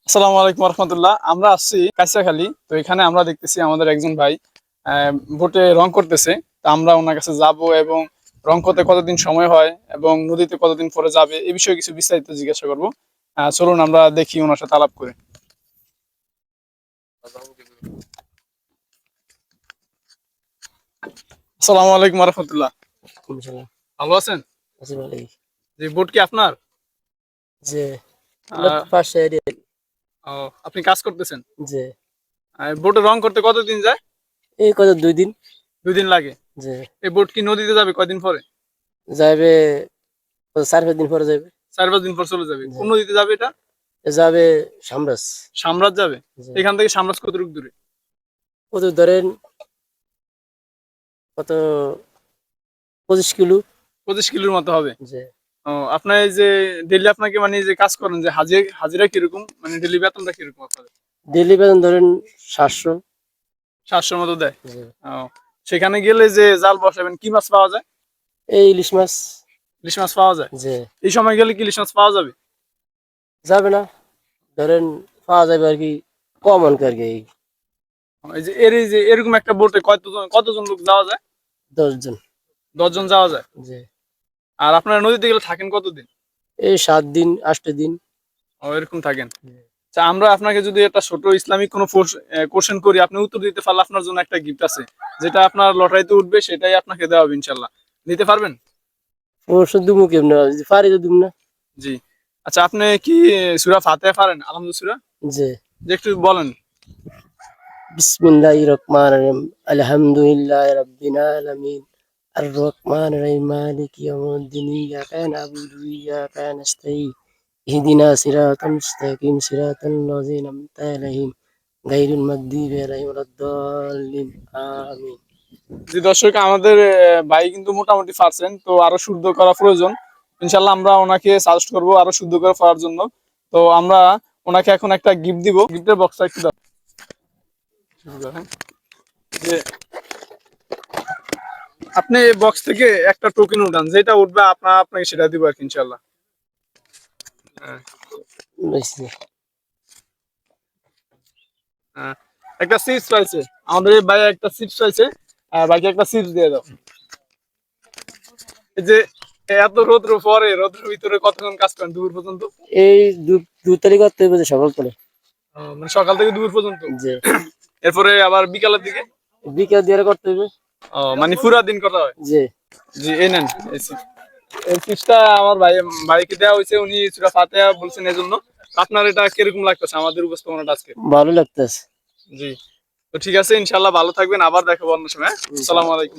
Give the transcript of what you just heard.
আসসালামু আলাইকুম রহমতুল্লাহ। আমরা আসছি কাঁচরাখালী। তো এখানে আমরা দেখতেছি আমাদের একজন ভাই বোটে রং করতেছে। তো আমরা ওনার কাছে যাব এবং রং করতে কতদিন সময় হয় এবং নদীতে কতদিন পরে যাবে এই বিষয়ে কিছু বিস্তারিত জিজ্ঞাসা করবো। চলুন আমরা দেখি ওনার সাথে আলাপ করে। আসসালামু আলাইকুম রহমতুল্লাহ। ইনশাল্লাহ। ভালো আছেন? আছি ভালোই। যে বোট কি আপনার? যে আমরা আহ, তো পাশে এরিয়া। ও, আপনি কাজ করতেছেন? যে বোটে রং করতে কতদিন যায়? এই কত 2 দিন। 2 দিন লাগে। যে এই বোট কি নদীতে যাবে কয়দিন পরে? যাবে কত 4-5 দিন পরে যাবে। 4-5 দিন পর চলে যাবে। যে কোন নদীতে যাবে এটা? যাবে সামরাস। সামরাজ যাবে। যে এখান থেকে সামরাজ কতটুকু দূরে? কত ধরেন কত 25 কিলো। 25 কিলোর মতো হবে। যে ও, আপনার এই যে ডেইলি আপনাকে মানে এই যে কাজ করেন যে হাজিরা কিরকম, মানে ডেইলি বেতনটা কিরকম আপনাদের? ডেলি বেতন ধরেন 700। 700 মতো দেয়। যে ও, সেখানে গেলে যে জাল বসাবেন কি মাছ পাওয়া যায়? এই ইলিশ মাছ। ইলিশ মাছ পাওয়া যায়। যে এই সময় গেলে কি ইলিশ মাছ পাওয়া যাবে? যাবে না, ধরেন পাওয়া যাবে আর কি, কম অঙ্ক আর কি। এই যে এই যে এরকম একটা বোটে কতজন লোক যাওয়া যায়? 10 জন। 10 জন যাওয়া যায়। যে আর আপনারা নদীতে গেলে থাকেন কতদিন? এই 7 দিন 8 দিন। ও, এরকম থাকেন। আচ্ছা, আমরা আপনাকে যদি একটা ছোট ইসলামিক কোনো কোশ্চেন করি, আপনি উত্তর দিতে পারলে আপনার জন্য একটা গিফট আছে, যেটা আপনার লটারিতে উঠবে, সেটাই আপনাকে দেওয়া হবে ইনশাল্লাহ। নিতে পারবেন? ওষুধ দুমু কেমন, যদি পারি তো দুম না। জি। আচ্ছা, আপনি কি সূরা ফাতিহা পারেন? আলহামদুলিল্লাহ সূরা যে যে একটু বলেন। বিসমিল্লাহির রহমানির রহিম। আলহামদুলিল্লাহি রাব্বিল আলামিন। আর রহমানির রহিম মালিকি ইয়াউমিদ্দিন। ইয়াকা না'বুদু ওয়া ইয়াকা নাস্তাঈন। ইহদিনা সিরাতাল মুস্তাকিম সিরাতাল লাযিনা আন'আমতা আলাইহিম গায়রিল মাগদুবি আলাইহিম ওয়ালাদ-দাল্লিন। আমিন। জি দর্শক, আমাদের ভাই কিন্তু মোটামুটি পারছেন, তো আরো শুদ্ধ করা প্রয়োজন। ইনশাল্লাহ আমরা ওনাকে সাজেস্ট করবো আরো শুদ্ধ করে পড়ার জন্য। তো আমরা ওনাকে এখন একটা গিফট দিব। গিফটের বক্সটা একটু দাও। হ্যাঁ, যে আপনি এই বক্স থেকে একটা টোকেন উঠান, যেটা উঠবে আপনাকে সেটা দিব আর কি ইনশাল্লাহ। হ্যাঁ, বুঝছি। হ্যাঁ। একটা চিপস পাইছে, আমাদের এই ভাই একটা চিপস পাইছে। ভাইকে একটা চিপস দিয়ে দাও। এই যে এত রোদ্র পরে, রোদ্রের ভিতরে কতক্ষণ কাজ করেন দুপুর পর্যন্ত? এই 2 তারিখ করতে হবে যে সকাল করে। মানে সকাল থেকে দুপুর পর্যন্ত। যে এরপরে আবার বিকালের দিকে? বিকেল দিয়ে করতে হবে। মানে পুরা দিন করা হয়। যে জি, এই নেন এই এই চিপসটা আমার ভাইকে দেওয়া হয়েছে, উনি সূরা ফাতিহা বলছেন এজন্য। আপনার এটা কিরকম লাগতেছে আমাদের উপস্থাপনাটা আজকে? ভালো লাগতেছে। জি। তো ঠিক আছে, ইনশাল্লাহ ভালো থাকবেন, আবার দেখাবো অন্য সময়। হ্যাঁ? আসসালামু আলাইকুম।